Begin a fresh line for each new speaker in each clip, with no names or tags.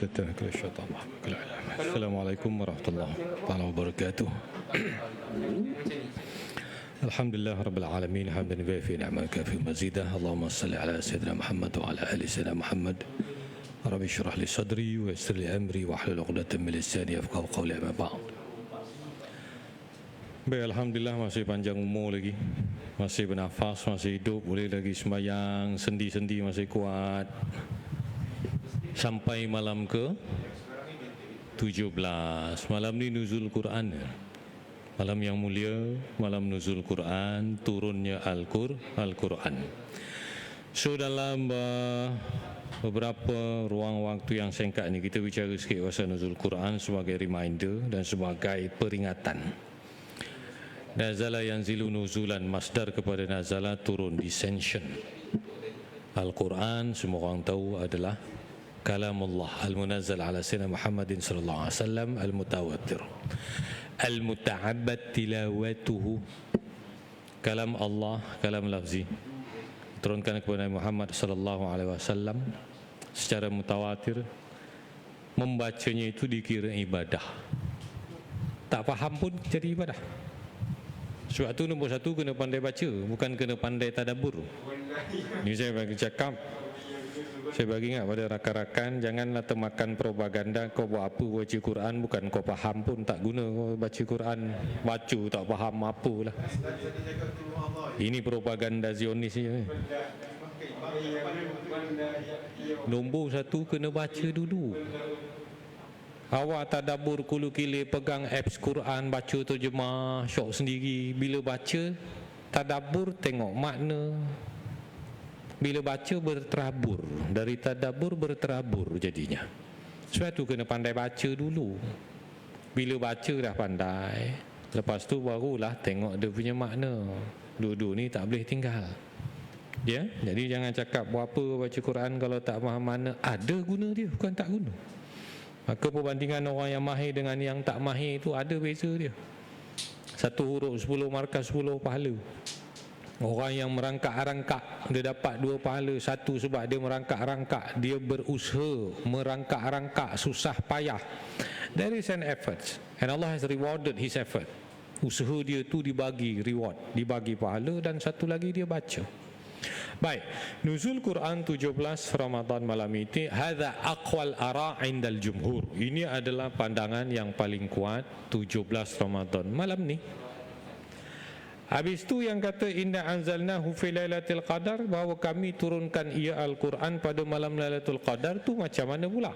Assalamualaikum warahmatullahi wabarakatuh. Alhamdulillah rabbil alamin hamdan yuwafi ni'mal kafi mazidah. Allahumma salli ala sayyidina Muhammad wa ala ali sayyidina Muhammad. Rabbi shrah li sadri wa yassir li amri wa hlul 'uqdatam min lisani yafqahu qawli, amma ba'd. Baik, alhamdulillah masih panjang umur lagi. Masih bernafas, masih hidup, boleh lagi sembahyang, sendi-sendi masih kuat. Sampai malam ke 17. Malam ni nuzul Quran. Malam yang mulia, malam nuzul Quran, turunnya Al-Quran. So dalam beberapa ruang waktu yang singkat ni kita bicara sikit pasal nuzul Quran sebagai reminder dan sebagai peringatan. Nazala yanzilu nuzulan, masdar kepada nazala, turun, descension. Al-Quran semua orang tahu adalah kalamullah al-munazzal ala sayyidina Muhammadin sallallahu alaihi wasallam, al-mutawatir, al-muta'abbad tilawatuhu. Kalam Allah, kalam lafzi, turunkan kepada Nabi Muhammad sallallahu alaihi wasallam secara mutawatir. Membacanya itu dikira ibadah. Tak faham pun jadi ibadah. Sebab tu nombor satu kena pandai baca, bukan kena pandai tadabbur. Ini saya bagi cakap, saya bagi ingat pada rakan-rakan, janganlah termakan propaganda kau buat apa baca Quran, bukan kau faham pun tak guna kau baca Quran, baca tak faham apalah. Ini propaganda Zionis ni. Nombor satu kena baca dulu. Awak tadabbur kulu kile, pegang apps Quran, baca terjemah, syok sendiri. Bila baca, tadabbur tengok makna. Bila baca berterabur, dari tadabbur berterabur jadinya. Sebab tu kena pandai baca dulu. Bila baca dah pandai, lepas tu barulah tengok dia punya makna. Dua-dua ni tak boleh tinggal. Ya, jadi jangan cakap buat apa baca Quran kalau tak faham makna. Ada guna dia, bukan tak guna. Maka perbandingan orang yang mahir dengan yang tak mahir itu ada beza dia. Satu huruf 10 markah 10 pahala. Orang yang merangkak-rangkak dia dapat 2 pahala. Satu sebab dia merangkak-rangkak, dia berusaha merangkak-rangkak, susah payah. There is an effort, and Allah has rewarded his effort. Usaha dia tu dibagi reward, dibagi pahala. Dan satu lagi dia baca. Baik, nuzul Quran 17 Ramadan malam ini, hadza aqwal ara' indal jumhur. Ini adalah pandangan yang paling kuat 17 Ramadan malam ni. Habis tu yang kata inna anzalnahu fi lailatul qadar, bahawa kami turunkan ia Al-Quran pada malam Lailatul Qadar, tu macam mana pula?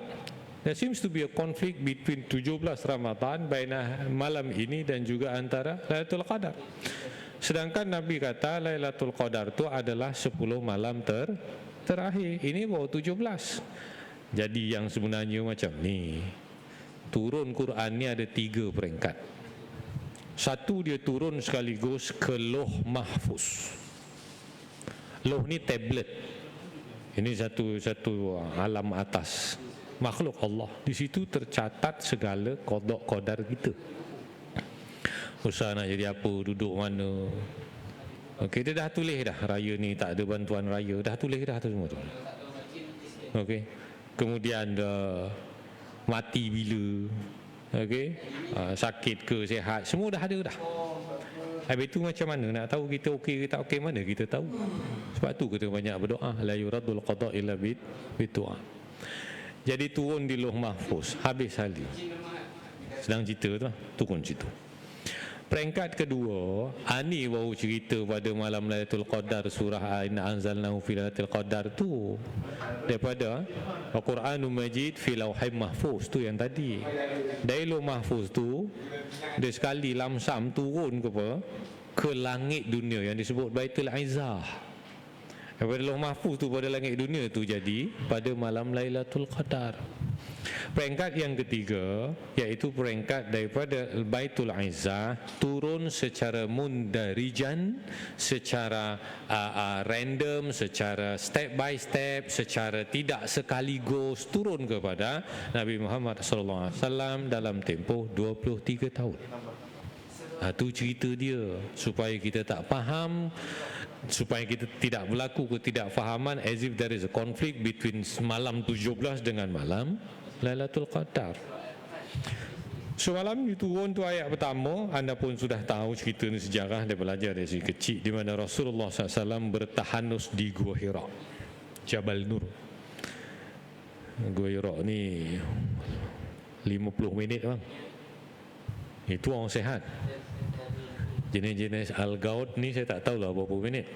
There seems to be a conflict between 17 Ramadan, baina malam ini dan juga antara Lailatul Qadar. Sedangkan Nabi kata Lailatul Qadar tu adalah 10 malam terakhir. Ini baru 17. Jadi yang sebenarnya macam ni, turun Quran ni ada 3 peringkat. Satu, dia turun sekaligus ke Lauh Mahfuz. Lauh ni tablet. Ini satu alam atas, makhluk Allah. Di situ tercatat segala qada qadar kita. Usaha nak jadi apa, duduk mana. Okey, dia dah tulis dah. Raya ni tak ada bantuan raya, dah tulis dah tu semua tu. Okey. Kemudian mati bila. Okey. Sakit ke sihat, semua dah ada dah. Habis tu macam mana nak tahu kita okey ke tak okey, mana kita tahu? Sebab tu kita banyak berdoa, la yuradul qada illa bidu'a. Jadi turun di Lauh Mahfuz, habis sekali. Sedang cerita tu lah, turun situ. Peringkat kedua, ani baru cerita pada malam Lailatul Qadar, surah Inna anzalnahu fi lailatul qadar tu, daripada Al-Quranul Majid fi lauhim mahfuz tu yang tadi. Dari Lauh Mahfuz tu dia sekali lamsam turun ke langit dunia yang disebut Baitul Izzah. Daripada Lauh Mahfuz tu pada langit dunia tu jadi pada malam Lailatul Qadar. Peringkat yang ketiga, iaitu peringkat daripada Baitul Izzah, turun secara mundarijan, secara random, secara step by step, secara tidak sekaligus, turun kepada Nabi Muhammad SAW dalam tempoh 23 tahun. Itu cerita dia, supaya kita tak faham, supaya kita tidak berlaku ketidakfahaman as if there is a conflict between malam 17 dengan malam Lailatul Qadar. Semalam diturun tu ayat pertama, anda pun sudah tahu cerita ni, sejarah dia belajar dari segi kecil, di mana Rasulullah SAW bertahanus di Gua Hira, Jabal Nur. Gua Hira ni 50 minit bang. Itu orang sehat. Jenis-jenis Al-Gaud ni saya tak tahulah berapa minit.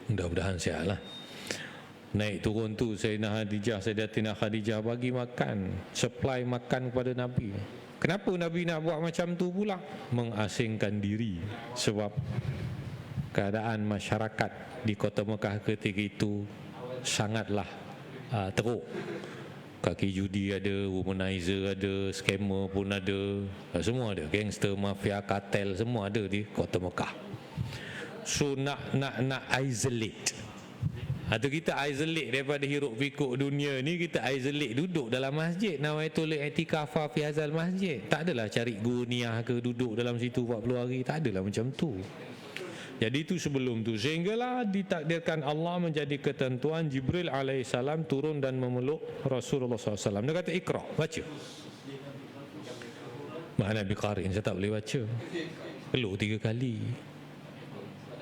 Mudah-mudahan sihat lah. Naik turun tu Sayyidina Khadijah, Sayyidatina Khadijah bagi makan, supply makan kepada Nabi. Kenapa Nabi nak buat macam tu pula? Mengasingkan diri. Sebab keadaan masyarakat di kota Mekah ketika itu sangatlah teruk. Kaki judi ada, womanizer ada, scammer pun ada, semua ada. Gangster, mafia, kartel, semua ada di kota Mekah. So nak isolate. Atau kita isolate daripada hiruk pikuk dunia ni, kita isolate duduk dalam masjid. Nawaitul i'tikafa fi hazal masjid. Tak adalah cari guniah ke duduk dalam situ 40 hari, tak adalah macam tu. Jadi itu sebelum tu, sehinggalah ditakdirkan Allah menjadi ketentuan Jibril alaihissalam turun dan memeluk Rasulullah SAW. Dia kata Iqra, baca. Mana Nabi Qarin, saya tak boleh baca. Peluk 3 kali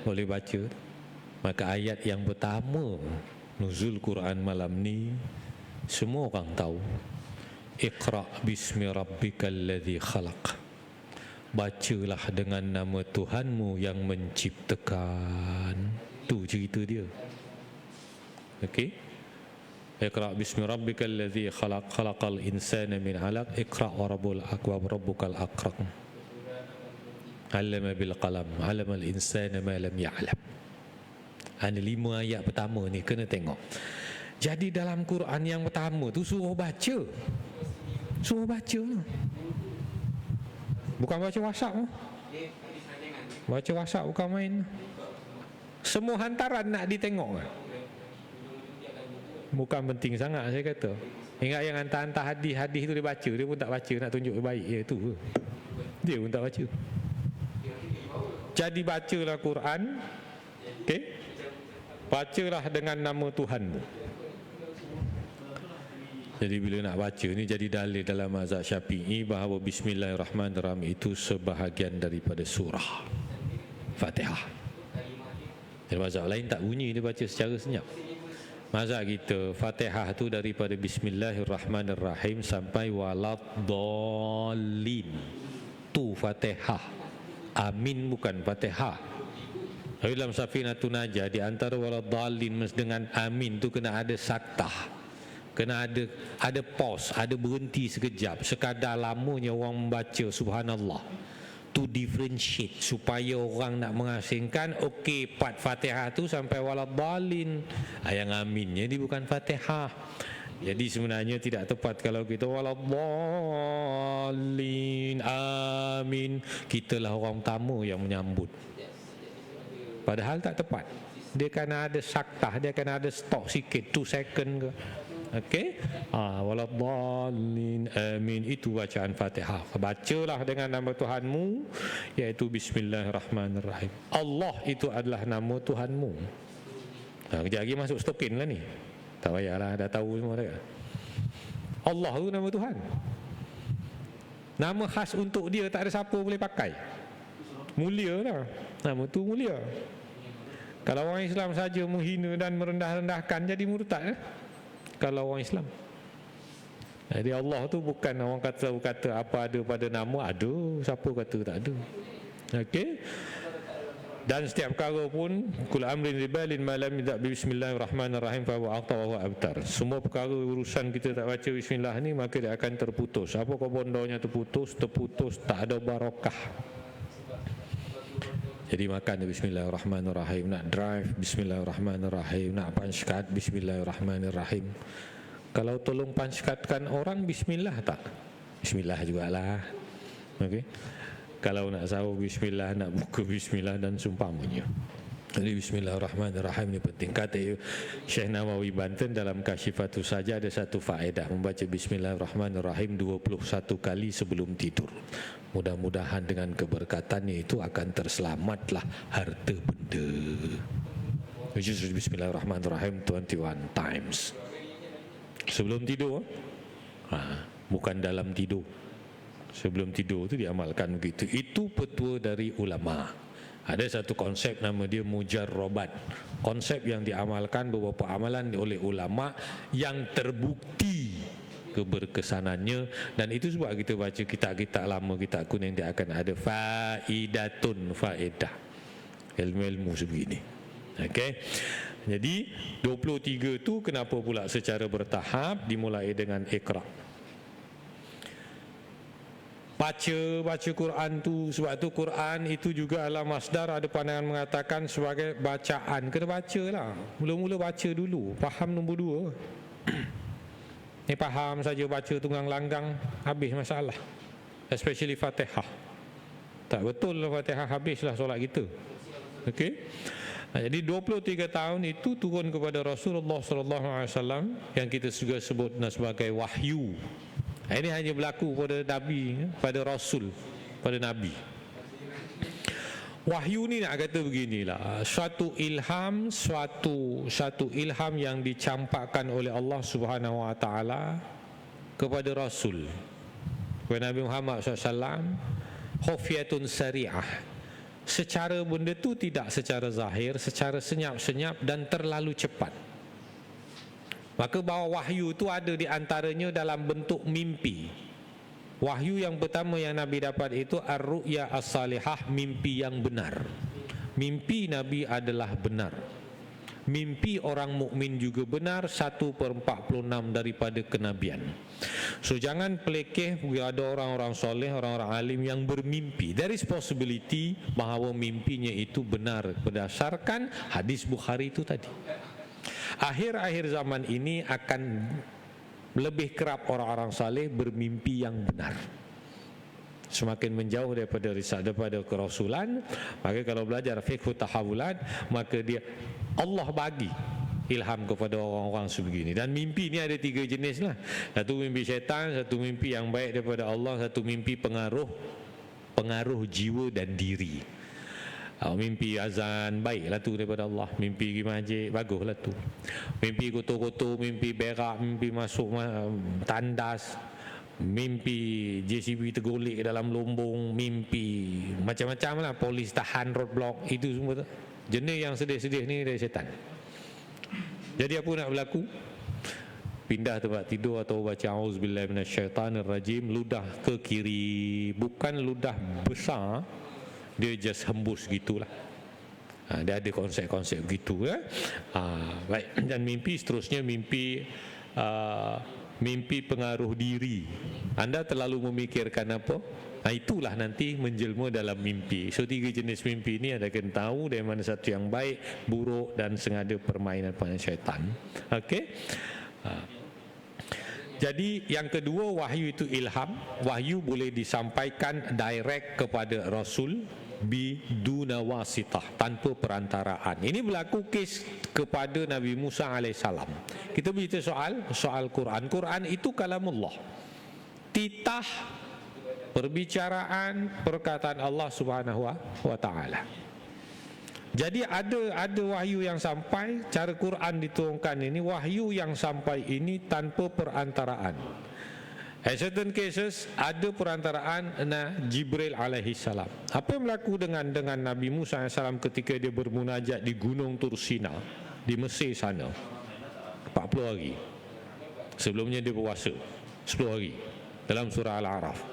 boleh baca. Maka ayat yang pertama nuzul Quran malam ni semua orang tahu. Iqra bismi rabbikal ladzi khalaq. Bacalah dengan nama Tuhanmu yang menciptakan. Tu cerita dia. Okey. Iqra bismi rabbikal ladzi khalaq, khalaqal insana min 'alaq, iqra wa rabbukal akram. 'allama bil qalam, 'allamal insana ma lam ya'lam. Ada 5 ayat pertama ni kena tengok. Jadi dalam Quran yang pertama tu suruh baca. Suruh baca. Bukan baca WhatsApp. Baca WhatsApp bukan main. Semua hantaran nak ditengok. Bukan penting sangat saya kata. Ingat yang hantar-hantar hadis tu dia baca, dia pun tak baca, nak tunjuk baik dia tu. Dia pun tak baca. Jadi bacalah Quran. Okey? Bacalah dengan nama Tuhanmu. Jadi bila nak baca ni jadi dalil dalam mazhab Syafi'i bahawa Bismillahirrahmanirrahim itu sebahagian daripada surah Fatihah. Jadi mazhab lain tak bunyi, dia baca secara senyap. Mazhab kita Fatihah tu daripada Bismillahirrahmanirrahim sampai waladdallin. Tu Fatihah. Amin bukan Fatihah. Tapi dalam Safinatun Najah di antara waladdallin dengan amin tu kena ada saktah. Kena ada pause, ada berhenti sekejap. Sekadar lamanya orang membaca subhanallah. To differentiate supaya orang nak mengasingkan okey part Fatihah tu sampai waladdallin. Yang aminnya dia bukan Fatihah. Jadi sebenarnya tidak tepat kalau kita waladdallin amin. Kitalah orang tamu yang menyambut. Padahal tak tepat. Dia kena ada saktah, dia kena ada stop sikit 2 second ke. Okey? Waladdallin amin, itu bacaan Fatihah. Bacalah dengan nama Tuhanmu, iaitu Bismillahirrahmanirrahim. Allah itu adalah nama Tuhanmu. Kejap lagi masuk stokin lah ni. Tak payahlah, dah tahu semua dah. Allah itu nama Tuhan. Nama khas untuk dia, tak ada siapa boleh pakai. Mulia lah. Nama tu mulia. Kalau orang Islam saja menghina dan merendah-rendahkan, jadi murtad. Kalau orang Islam. Jadi Allah tu bukan orang kata apa ada pada nama, ada. Siapa kata tak ada. Okey. Dan setiap perkara pun kul amrin ribalin ma lam yabda bismillahirrahmanirrahim fa huwa aqta wa huwa abtar. Semua perkara urusan kita tak baca bismillah ni, maka dia akan terputus. Apa kau bondonya terputus, tak ada barakah. Jadi makan bismillahirrahmanirrahim, nak drive bismillahirrahmanirrahim, nak punch card bismillahirrahmanirrahim. Kalau tolong punch cardkan orang bismillah tak? Bismillah jugalah. Okey. Kalau nak sahur bismillah, nak buka bismillah dan seumpamanya. Jadi bismillahirrahmanirrahim ni penting. Kata Syekh Nawawi Banten dalam Kasyifatus Saja ada satu faedah, membaca bismillahirrahmanirrahim 21 kali sebelum tidur. Mudah-mudahan dengan keberkatannya itu akan terselamatlah harta benda. Bismillahirrahmanirrahim 21 times sebelum tidur. bukan dalam tidur. Sebelum tidur tu diamalkan begitu. Itu petua dari ulama. Ada satu konsep nama dia mujarrabat. Konsep yang diamalkan beberapa amalan oleh ulama yang terbukti keberkesanannya, dan itu sebab kita baca kitab-kitab lama, kitab kuning, dia akan ada faedah ilmu-ilmu sebegini. Okey. Jadi 23 tu kenapa pula secara bertahap, dimulai dengan Iqra. Baca Quran tu, sebab tu Quran itu juga adalah masdar, ada pandangan mengatakan sebagai bacaan. Kena baca lah, mula-mula baca dulu, faham nombor 2. Ni faham saja baca tunggang langgang, habis masalah. Especially Fatihah. Tak betul lah Fatihah, habislah solat kita. Okey. Jadi 23 tahun itu turun kepada Rasulullah SAW yang kita juga sebut sebagai wahyu. Ini hanya berlaku pada Nabi, pada Rasul, pada Nabi. Wahyu ni nak kata beginilah, suatu ilham yang dicampakkan oleh Allah Subhanahu Wa Taala kepada Rasul, kepada Nabi Muhammad SAW, khufiyatun sari'ah. Secara benda tu tidak secara zahir, secara senyap-senyap dan terlalu cepat. Maka bahawa wahyu itu ada di antaranya dalam bentuk mimpi. Wahyu yang pertama yang Nabi dapat itu ar-ru'ya as-salihah, mimpi yang benar. Mimpi Nabi adalah benar. Mimpi orang mukmin juga benar, 1/46 daripada kenabian. So jangan pelekeh ada orang-orang soleh, orang-orang alim yang bermimpi. There is possibility bahawa mimpinya itu benar berdasarkan hadis Bukhari itu tadi. Akhir-akhir zaman ini akan lebih kerap orang-orang saleh bermimpi yang benar. Semakin menjauh daripada risalah, daripada kerasulan, maka kalau belajar fiqh tahawulat, maka dia Allah bagi ilham kepada orang-orang sebegini. Dan mimpi ni ada 3 jenis lah. Satu mimpi syaitan, satu mimpi yang baik daripada Allah, satu mimpi pengaruh jiwa dan diri. Mimpi azan baiklah tu daripada Allah. Mimpi pergi masjid baguslah tu. Mimpi kotor-kotor, mimpi berak, mimpi masuk tandas, mimpi JCB tergolek ke dalam lombong, mimpi macam-macam lah, polis tahan roadblock, itu semua tu. Jenis yang sedih-sedih ni dari syaitan. Jadi apa nak berlaku? Pindah tempat tidur atau baca auzubillahi minasyaitanirrajim, ludah ke kiri, bukan ludah besar, dia just hembus gitulah. Dia ada konsep-konsep gitu ya. Baik. Dan mimpi seterusnya mimpi pengaruh diri. Anda terlalu memikirkan apa? Itulah nanti menjelma dalam mimpi. So 3 jenis mimpi ini Anda kena tahu dari mana satu yang baik, buruk dan sengaja permainan syaitan. Okey. Jadi yang kedua, wahyu itu ilham. Wahyu boleh disampaikan direct kepada Rasul biduna wasitah, tanpa perantaraan. Ini berlaku kes kepada Nabi Musa alaihissalam. Kita bicara soal Quran. Quran itu kalamullah. Titah perbicaraan perkataan Allah Subhanahu wa taala. Jadi ada wahyu yang sampai, cara Quran diturunkan ini, wahyu yang sampai ini tanpa perantaraan. In certain cases ada perantaraan Jibril alaihi salam. Apa yang berlaku dengan Nabi Musa alaihi salam ketika dia bermunajat di Gunung Tursina di Mesir sana 40 hari. Sebelumnya dia berpuasa 10 hari dalam surah Al-A'raf.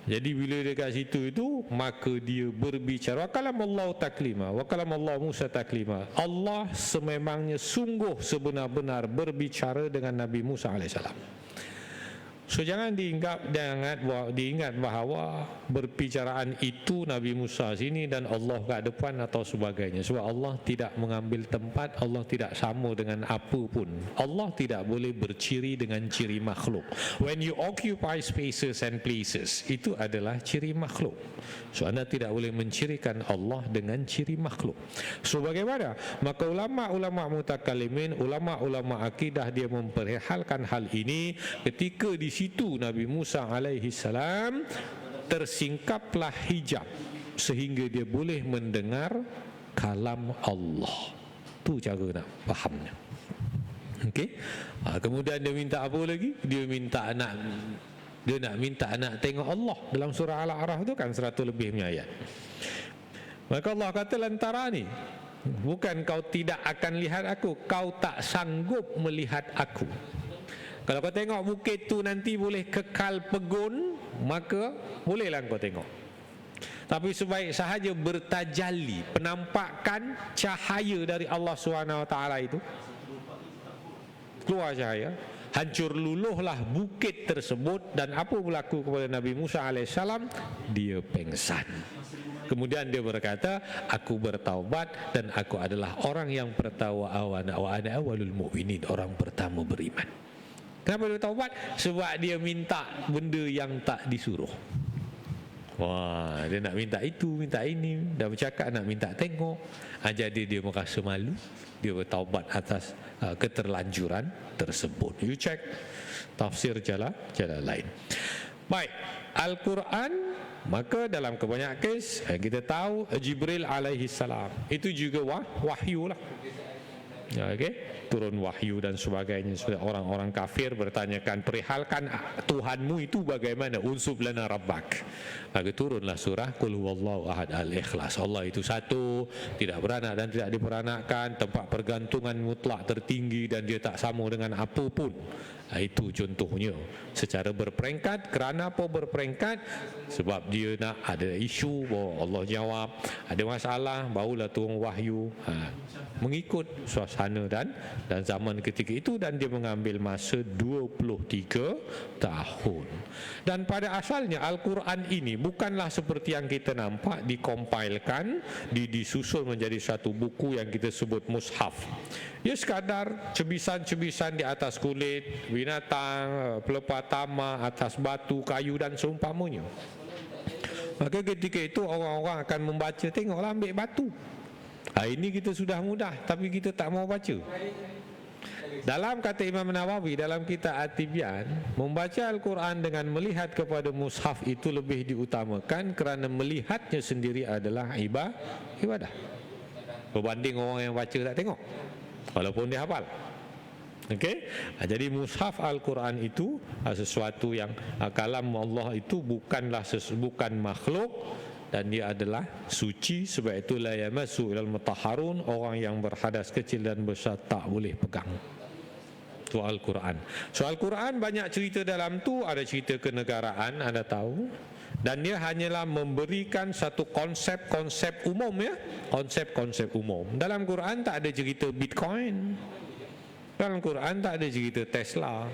Jadi bila dia kat situ itu, maka dia berbicara, wa kalamallahu taklima, wa kalamallahu Musa taklima. Allah sememangnya sungguh sebenar-benar berbicara dengan Nabi Musa alaihissalam. So jangan diingat bahawa berbicaraan itu Nabi Musa sini dan Allah kat depan atau sebagainya. Sebab Allah tidak mengambil tempat, Allah tidak sama dengan apa pun. Allah tidak boleh berciri dengan ciri makhluk. When you occupy spaces and places, itu adalah ciri makhluk. So anda tidak boleh mencirikan Allah dengan ciri makhluk. So bagaimana? Maka ulama-ulama mutakallimin, ulama-ulama akidah, dia memperhalkan hal ini ketika di situ Nabi Musa alaihi salam tersingkaplah hijab sehingga dia boleh mendengar kalam Allah. Tu cara nak fahamnya. Okey. Kemudian dia minta apa lagi? Dia minta nak Dia nak minta nak tengok Allah. Dalam surah Al-A'raf tu kan 100 lebih punya ayat. Maka Allah kata lantara ni, bukan kau tidak akan lihat aku, kau tak sanggup melihat aku. Kalau kau tengok bukit tu nanti boleh kekal pegun, maka bolehlah kau tengok. Tapi sebaik sahaja bertajalli, penampakan cahaya dari Allah SWT itu, keluar cahaya, hancur luluhlah bukit tersebut. Dan apa berlaku kepada Nabi Musa AS? Dia pengsan. Kemudian dia berkata, aku bertaubat dan aku adalah orang yang pertama wa ana awalul mu'minin, orang pertama beriman. Kenapa dia taubat? Sebab dia minta benda yang tak disuruh. Wah, dia nak minta itu, minta ini, dah bercakap nak minta tengok. Jadi dia merasa malu, dia bertaubat atas keterlanjuran tersebut. You check tafsir jalan lain. Baik, Al-Quran, maka dalam kebanyakan kes kita tahu Jibril alaihi salam itu juga wahyu lah. Ya, okay? Turun wahyu dan sebagainya. Orang-orang kafir bertanyakan, perihalkan Tuhanmu itu bagaimana? Unsub lana rabbak. Maka turunlah surah Qul huwallahu ahad, Al-Ikhlas. Allah itu satu, tidak beranak dan tidak diperanakkan, tempat pergantungan mutlak tertinggi dan dia tak sama dengan apapun. Itu contohnya secara berperingkat. Kerana apa berperingkat? Sebab dia nak ada isu bahawa Allah jawab, ada masalah barulah turun wahyu, mengikut suasana dan zaman ketika itu. Dan dia mengambil masa 23 tahun. Dan pada asalnya Al-Quran ini bukanlah seperti yang kita nampak dikompilkan, disusun menjadi satu buku yang kita sebut mushaf. Ia sekadar cebisan-cebisan di atas kulit binatang, pelepah tamak, atas batu, kayu dan seumpamanya. Maka ketika itu orang-orang akan membaca, tengoklah ambil batu. Ini kita sudah mudah, tapi kita tak mau baca. Dalam kata Imam Nawawi dalam kitab At-Tibyan, membaca Al-Quran dengan melihat kepada mushaf itu lebih diutamakan kerana melihatnya sendiri adalah ibadah. Berbanding orang yang baca tak tengok, walaupun dia hafal. Okey, jadi mushaf Al-Quran itu sesuatu yang kalam Allah itu bukan makhluk, dan dia adalah suci. Sebab itu la yamassu ilal mutahharun, orang yang berhadas kecil dan besar tak boleh pegang. Itu Al-Quran. So Al-Quran banyak cerita dalam tu, ada cerita kenegaraan, Anda tahu, dan dia hanyalah memberikan satu konsep-konsep umum, ya, konsep-konsep umum. Dalam Quran tak ada cerita Bitcoin. Dalam Quran tak ada cerita Tesla.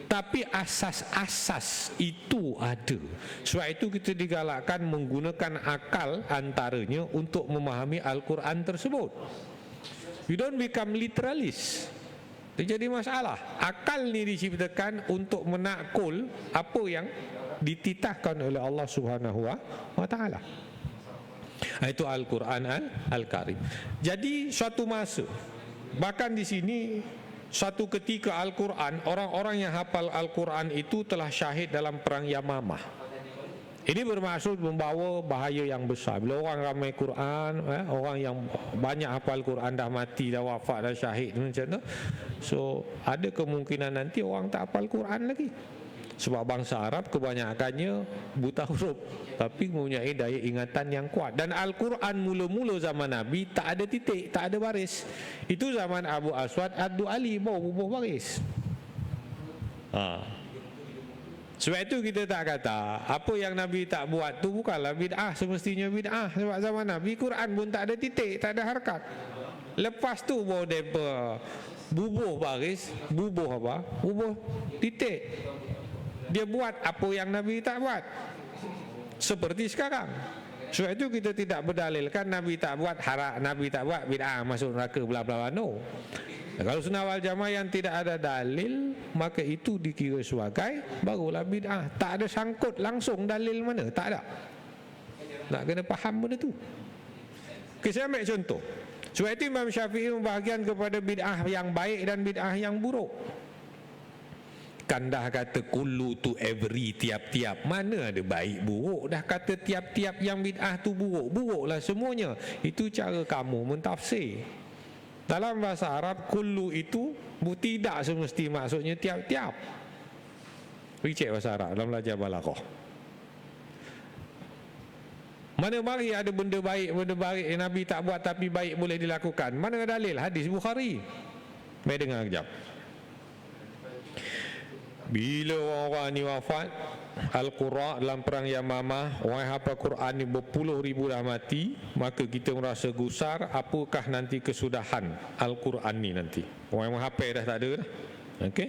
Tapi asas-asas itu ada. Sebab itu kita digalakkan menggunakan akal antaranya untuk memahami Al-Quran tersebut. You don't become literalist. Dia jadi masalah. Akal ni diciptakan untuk menakul apa yang dititahkan oleh Allah Subhanahu wa taala. Itu Al-Quran Al-Karim. Jadi suatu masa, bahkan di sini suatu ketika Al-Quran, orang-orang yang hafal Al-Quran itu telah syahid dalam perang Yamamah. Ini bermaksud membawa bahaya yang besar. Bila orang ramai Quran, orang yang banyak hafal Quran dah mati, dah wafat, dah syahid macam tu, so ada kemungkinan nanti orang tak hafal Quran lagi. Sebab bangsa Arab kebanyakannya buta huruf, tapi mempunyai daya ingatan yang kuat. Dan Al-Quran mula-mula zaman Nabi tak ada titik, tak ada baris. Itu zaman Abu Aswad Ad-Du'ali baru bubuh baris. Sebab itu kita tak kata apa yang Nabi tak buat tu bukanlah bid'ah, semestinya bid'ah. Sebab zaman Nabi Quran pun tak ada titik, tak ada harakat. Lepas tu baru mereka bubuh baris, bubuh titik. Dia buat apa yang Nabi tak buat, seperti sekarang. Sebab itu kita tidak berdalilkan Nabi tak buat Nabi tak buat bid'ah, masuk neraka bla bla bla. No. Kalau sunnah wal jamaah yang tidak ada dalil, maka itu dikira sebagai barulah bid'ah. Tak ada sangkut langsung dalil mana, tak ada. Nak kena faham benda tu. Okay, saya ambil contoh. Sebab itu Imam Syafi'i membahagian kepada bid'ah yang baik dan bid'ah yang buruk. Kan dah kata kullu tu every, tiap-tiap, mana ada baik buruk. Dah kata tiap-tiap yang bid'ah tu buruk, buruklah semuanya. Itu cara kamu mentafsir. Dalam bahasa Arab kullu itu tidak semesti maksudnya tiap-tiap. Pergi cek bahasa Arab dalam belajar balaghah. Mana mari ada benda baik yang Nabi tak buat tapi baik boleh dilakukan? Mana dalil? Hadis Bukhari. Mari dengar kejap. Bila orang-orang ni wafat, Al-Qura dalam perang Yamamah, orang hafal Quran ni berpuluh ribu dah mati, maka kita merasa gusar, apakah nanti kesudahan Al-Quran ni nanti? Orang yang menghafal dah tak ada dah. Okey.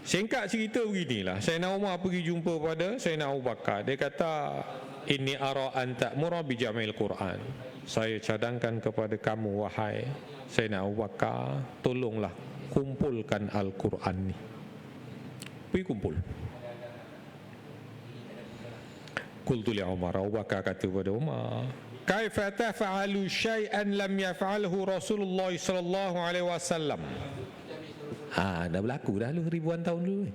Singkat cerita beginilah, Sayyidina Umar pergi jumpa pada Sayyidina Abu Bakar. Dia kata, inni ara an ta'mura bi jam'il Quran. Saya cadangkan kepada kamu wahai Sayyidina Abu Bakar, tolonglah kumpulkan Al-Quran ni. Pergi kumpul. Qultu li Umar, Abu Bakar kata kepada Umar, kaifa taf'alu syai'an lam yaf'alhu Rasulullah sallallahu alaihi wasallam. Dah berlaku dah lu ribuan tahun dulu.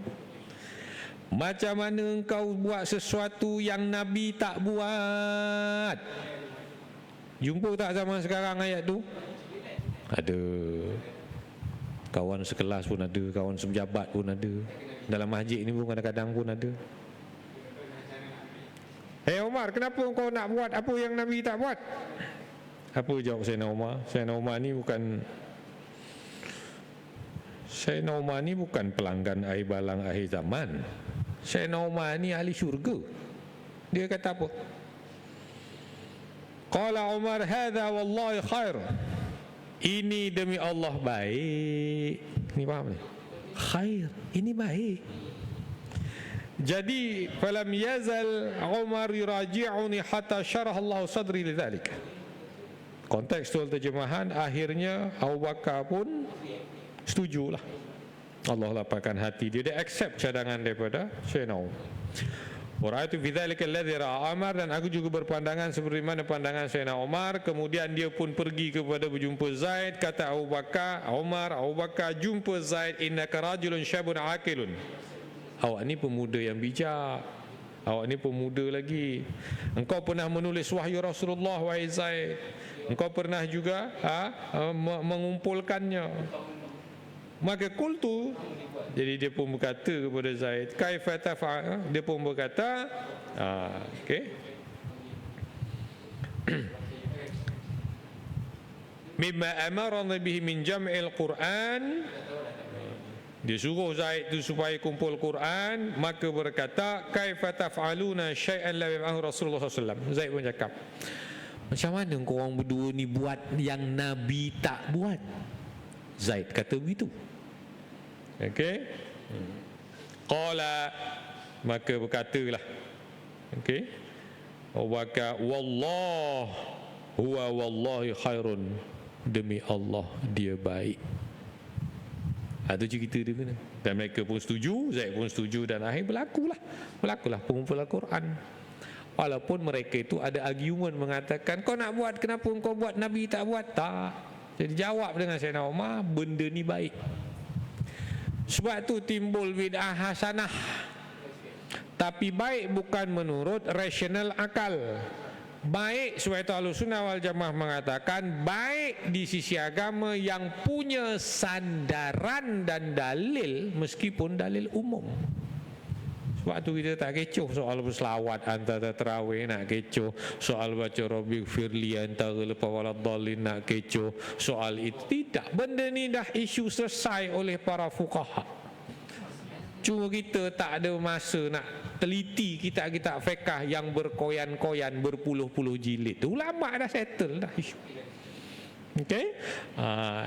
Macam mana engkau buat sesuatu yang Nabi tak buat? Jumpa tak zaman sekarang ayat tu? Ada. Kawan sekelas pun ada, kawan sejabat pun ada. Dalam masjid ni pun kadang-kadang pun ada. Hei Umar, kenapa kau nak buat apa yang Nabi tak buat? Apa jawab Sayyidina Umar? Sayyidina Umar ni bukan pelanggan air balang akhir zaman. Sayyidina Umar ni ahli syurga. Dia kata apa? Qala Umar, hadha wallahi khair. Ini demi Allah baik. Ni faham ni? Khair, ini baik. Jadi falam yazal Umar yuraji'uni hatta syarah Allah sadri lidzalik. Kontekstual terjemahan, akhirnya Abu Bakar pun setujulah. Allah lapangkan hati dia, dia accept cadangan daripada Sayyidina Umar. Waraitu fi dzalika alladhi ra'a Umar, dan aku juga berpandangan seperti mana pandangan Sayyidina Umar. Kemudian dia pun pergi kepada berjumpa Zaid. Kata Abu Bakar, Abu Bakar jumpa Zaid, innaka rajulun syabun aqilun. Awak ni pemuda yang bijak. Awak ni pemuda lagi. Engkau pernah menulis wahyu Rasulullah, wahai Zaid. Engkau pernah juga mengumpulkannya. Maka qultu, jadi dia pun berkata kepada Zaid, kaifa taf'al? Dia pun berkata, okey. Mimma amarna bihi min jam'il Quran. Dia suruh Zaid tu supaya kumpul Quran, maka berkata, kaifa taf'aluna syai'an la yaf'alu Rasulullah sallallahu alaihi wasallam. Zaid pun cakap, macam mana korang berdua ni buat yang Nabi tak buat? Zaid kata begitu. Okey. Qala, maka berkatalah, okey, Abu Bakar, wallah huwa wallahi khairun, demi Allah dia baik. Itu cerita dia mana. Dan mereka pun setuju, Zaid pun setuju, dan akhir berlakulah pengumpulan Quran. Walaupun mereka itu ada argument mengatakan, kau nak buat, kenapa kau buat, Nabi tak buat? Tak. Jadi jawab dengan Sayyidina Umar, benda ni baik. Sebab tu timbul bid'ah hasanah. Tapi baik bukan menurut rasional akal. Baik sebab itu Ahlussunnah wal Jamaah mengatakan baik di sisi agama yang punya sandaran dan dalil, meskipun dalil umum. Sebab tu kita tak kecoh soal berselawat antara tarawih, nak kecoh soal baca Rabbi Firli antara lepas waladhalin, nak kecoh soal itu. Tidak, benda ni dah isu selesai oleh para fuqaha. Cuma kita tak ada masa nak teliti kitab-kitab fiqh yang berkoyan-koyan berpuluh-puluh jilid. Ulama dah settle dah isu. Okey,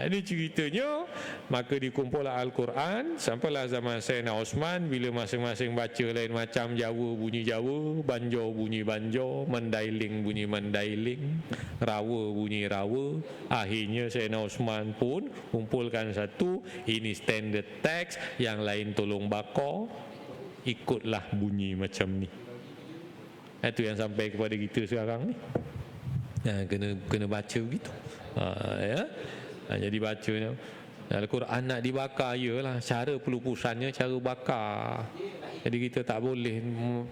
ini ceritanya. Maka dikumpullah Al-Quran sampailah zaman Sayyidina Osman, bila masing-masing baca lain macam. Jawa bunyi Jawa, Banjar bunyi Banjar, Mandailing bunyi Mandailing, Rawa bunyi Rawa. Akhirnya Sayyidina Osman pun kumpulkan satu, ini standard text, yang lain tolong bakar, ikutlah bunyi macam ni. Itu yang sampai kepada kita sekarang ni. Kena baca begitu. Jadi bacanya Al-Quran nak dibakar, ialah cara pelupusannya, cara bakar. Jadi kita tak boleh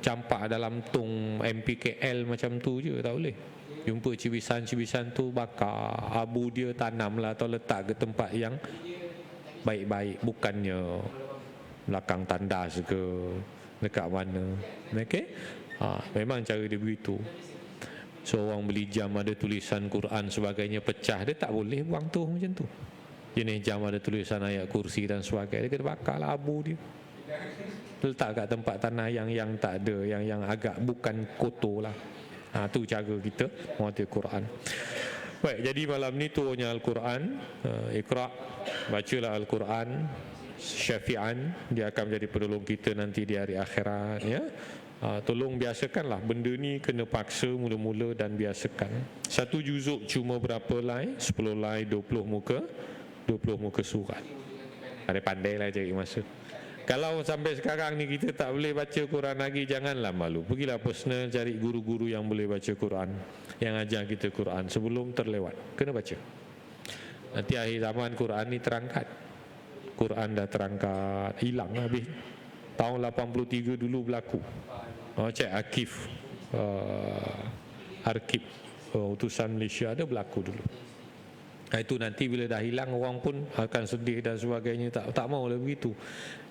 campak dalam tong MPKL macam tu je, tak boleh. Jumpa cibisan-cibisan tu, bakar, abu dia tanamlah atau letak ke tempat yang baik-baik. Bukannya belakang tandas ke, dekat mana. Okey? Memang cara dia begitu. Seorang beli jam ada tulisan Quran sebagainya pecah, dia tak boleh buang tu macam tu. Jenis jam ada tulisan ayat kursi dan sebagainya, dia kena bakar lah abu dia, letak kat tempat tanah yang tak ada, yang agak bukan kotor lah. Tu cara kita mengerti Quran. Baik, jadi malam ni turunnya Al-Quran. Iqra', bacalah Al-Quran syafi'an, dia akan menjadi penolong kita nanti di hari akhirat, ya. Tolong biasakanlah benda ni, kena paksa mula-mula dan biasakan. Satu juzuk cuma berapa line? 10 line, 20 muka surat. Ada pandailah cari masa. Kalau sampai sekarang ni kita tak boleh baca Quran lagi, janganlah malu. Pergilah personal, cari guru-guru yang boleh baca Quran, yang ajar kita Quran sebelum terlewat. Kena baca. Nanti akhir zaman Quran ni terangkat. Quran dah terangkat, hilang habis. Tahun 83 dulu berlaku. Cek arkib utusan Malaysia ada berlaku dulu. Itu nanti bila dah hilang, orang pun akan sedih dan sebagainya, tak maulah begitu.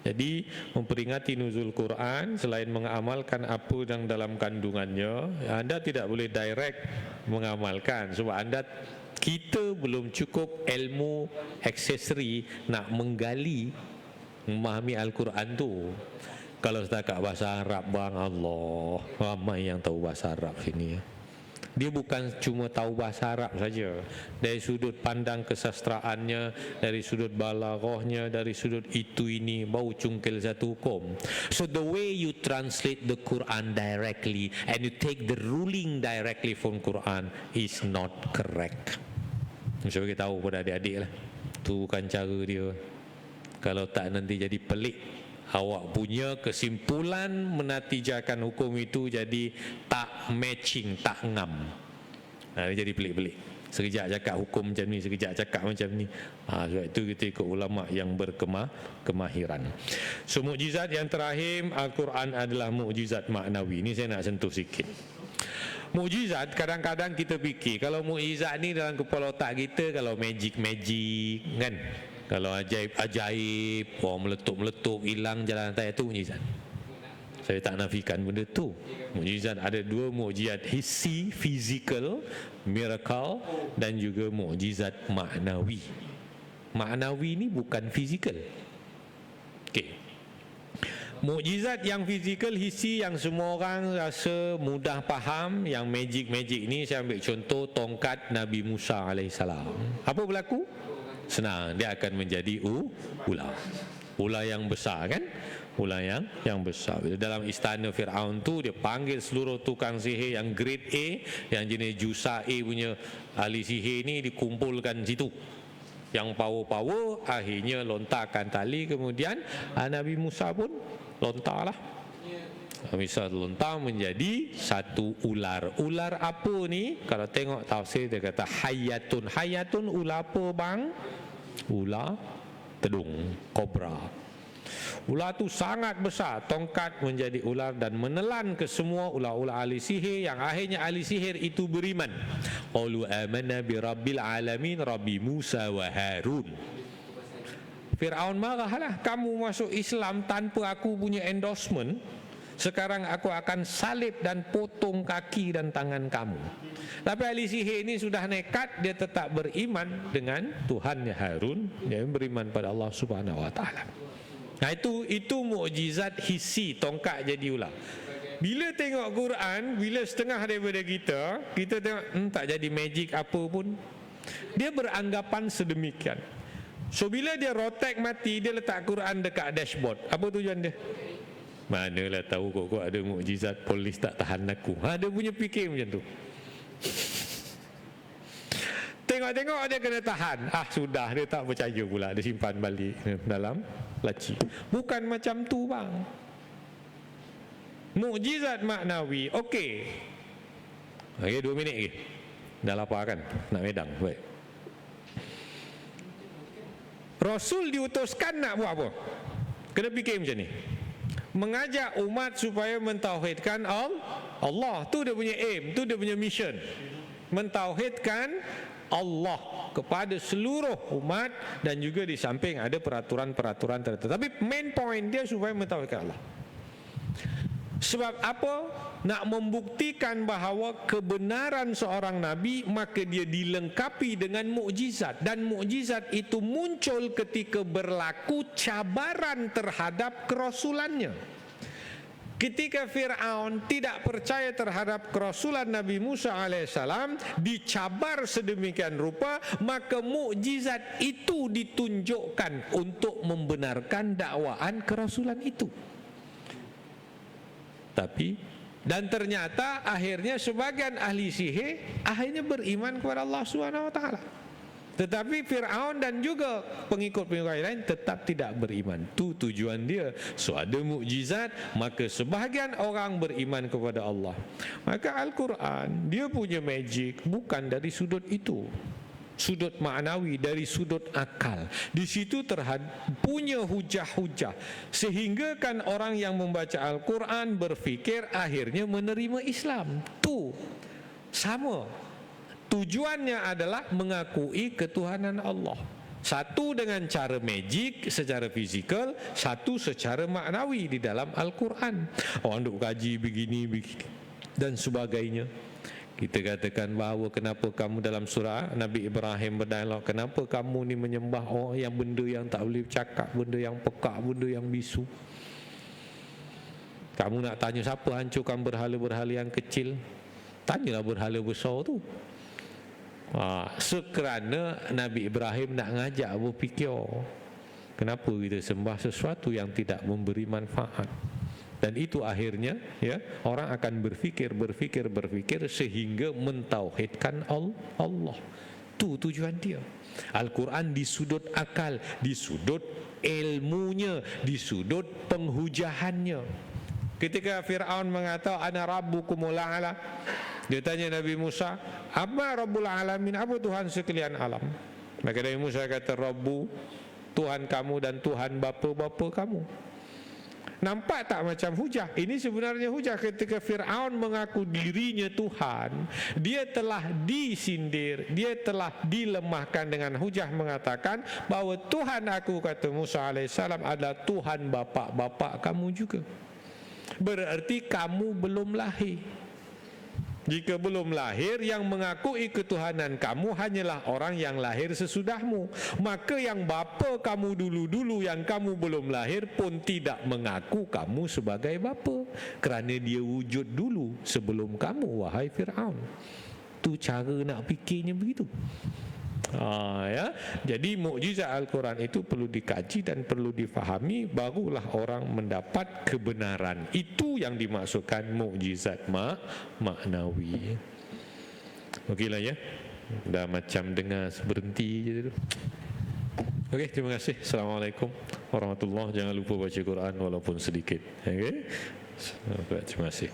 Jadi memperingati nuzul Quran, selain mengamalkan apa yang dalam kandungannya, anda tidak boleh direct mengamalkan sebab kita belum cukup ilmu aksesori nak menggali memahami Al-Quran tu. Kalau setakat bahasa Arab, bang, Allah, ramai yang tahu bahasa Arab sini. Dia bukan cuma tahu bahasa Arab saja, dari sudut pandang kesastraannya, dari sudut balaghahnya, dari sudut itu ini, bau cungkil satu hukum. So the way you translate the Quran directly and you take the ruling directly from Quran is not correct. So kita tahu pada adik-adik lah, tu bukan cara dia. Kalau tak nanti jadi pelik. Awak punya kesimpulan menatijakan hukum itu jadi tak matching, tak ngam. Dia jadi pelik-pelik. Sekejap cakap hukum macam ni, sekejap cakap macam ni. Sebab itu kita ikut ulama yang berkemahiran. So mukjizat yang terakhir, Al-Quran adalah mukjizat maknawi. Ini saya nak sentuh sikit. Mukjizat kadang-kadang kita fikir, kalau mukjizat ni dalam kepala otak kita, kalau magic kan. Kalau ajaib, orang meletup-meletup, hilang jalan raya, itu mukjizat. Saya tak nafikan benda tu. Mukjizat ada dua, mukjizat hissi, physical, miracle, dan juga mukjizat maknawi. Maknawi ni bukan fizikal. Okey. Mukjizat yang fizikal, hissi, yang semua orang rasa mudah faham, yang magic ni, saya ambil contoh tongkat Nabi Musa alaihissalam. Apa berlaku? Senang, dia akan menjadi ular yang besar kan? Ular yang besar. Dalam istana Fir'aun tu, dia panggil seluruh tukang sihir yang grade A, yang jenis Jusa A punya ahli sihir ni, dikumpulkan situ. Yang power-power akhirnya lontarkan tali, kemudian Nabi Musa pun lontarlah. Misal lontar menjadi satu ular. Ular apa ni? Kalau tengok tafsir dia kata hayatun. Hayatun ular apa bang? Ular tedung, kobra. Ular tu sangat besar, tongkat menjadi ular dan menelan ke semua ular-ular ahli sihir, yang akhirnya ahli sihir itu beriman. Qalu amanna bi rabbil alamin, Rabbi Musa wa Harun. Fir'aun marahlah, kamu masuk Islam tanpa aku punya endorsement. Sekarang aku akan salib dan potong kaki dan tangan kamu. Tapi ahli sihir ini sudah nekat, dia tetap beriman dengan Tuhannya Harun, dia beriman pada Allah Subhanahu Wa Taala. Nah itu mukjizat hissi, tongkat jadi ular. Bila tengok Quran, bila setengah daripada kita tengok tak jadi magic apa pun, dia beranggapan sedemikian. So bila dia rotek mati, dia letak Quran dekat dashboard. Apa tujuan dia? Manalah tahu kok ada mukjizat, polis tak tahan aku. Dia punya fikir macam tu. Tengok-tengok dia kena tahan. Sudah, dia tak percaya pula, dia simpan balik dalam laci. Bukan macam tu bang. Mukjizat maknawi. Okey. 2 minit lagi. Dah lapar kan? Nak medang. Baik. Rasul diutuskan nak buat apa? Kena fikir macam ni. Mengajak umat supaya mentauhidkan Allah. Tu dia punya aim, tu dia punya mission. Mentauhidkan Allah kepada seluruh umat, dan juga di samping ada peraturan-peraturan tertentu. Tapi main point dia supaya mentauhidkan Allah. Sebab apa? Nak membuktikan bahawa kebenaran seorang nabi, maka dia dilengkapi dengan mukjizat, dan mukjizat itu muncul ketika berlaku cabaran terhadap kerasulannya. Ketika Fir'aun tidak percaya terhadap kerasulan Nabi Musa alaihissalam, dicabar sedemikian rupa, maka mukjizat itu ditunjukkan untuk membenarkan dakwaan kerasulan itu. Dan ternyata akhirnya sebagian ahli sihir akhirnya beriman kepada Allah Subhanahu wa taala. Tetapi Fir'aun dan juga pengikut-pengikut lain tetap tidak beriman. Itu tujuan dia. So ada mukjizat, maka sebahagian orang beriman kepada Allah. Maka Al-Quran dia punya magic bukan dari sudut itu, sudut maknawi, dari sudut akal. Di situ punya hujah-hujah, sehingga kan orang yang membaca Al-Quran berfikir akhirnya menerima Islam. Tu sama. Tujuannya adalah mengakui ketuhanan Allah. Satu dengan cara magic secara fizikal, satu secara maknawi di dalam Al-Quran. Orang duk kaji begini dan sebagainya. Kita katakan bahawa kenapa kamu dalam surah Nabi Ibrahim berdialog, kenapa kamu ni menyembah yang benda yang tak boleh cakap, benda yang pekak, benda yang bisu. Kamu nak tanya siapa hancurkan berhala-berhala yang kecil? Tanyalah berhala besar tu. Sekerana Nabi Ibrahim nak ngajak berfikir, kenapa kita sembah sesuatu yang tidak memberi manfaat. Dan itu akhirnya orang akan berfikir sehingga mentauhidkan Allah. Itu tujuan dia. Al-Quran di sudut akal, di sudut ilmunya, di sudut penghujahannya. Ketika Fir'aun mengatakan ana rabbukumul a'la, dia tanya Nabi Musa, apa Rabbul Alamin, apa Tuhan sekalian alam? Maka Nabi Musa kata, Rabbu, Tuhan kamu dan Tuhan bapa-bapa kamu. Nampak tak macam hujah? Ini sebenarnya hujah. Ketika Fir'aun mengaku dirinya Tuhan, dia telah disindir, dia telah dilemahkan dengan hujah mengatakan bahawa Tuhan aku, kata Musa alaihissalam, adalah Tuhan bapa-bapa kamu juga. Berarti kamu belum lahir. Jika belum lahir, yang mengakui ketuhanan kamu hanyalah orang yang lahir sesudahmu. Maka yang bapa kamu dulu-dulu yang kamu belum lahir pun tidak mengaku kamu sebagai bapa, kerana dia wujud dulu sebelum kamu, wahai Fir'aun. Itu cara nak fikirnya begitu. Jadi mukjizat Al-Quran itu perlu dikaji dan perlu difahami, barulah orang mendapat kebenaran. Itu yang dimaksudkan mukjizat maknawi. Okeylah ya. Dah macam dengar berhenti je tu. Okey, terima kasih. Assalamualaikum warahmatullahi. Jangan lupa baca Quran walaupun sedikit. Okey. Terima kasih.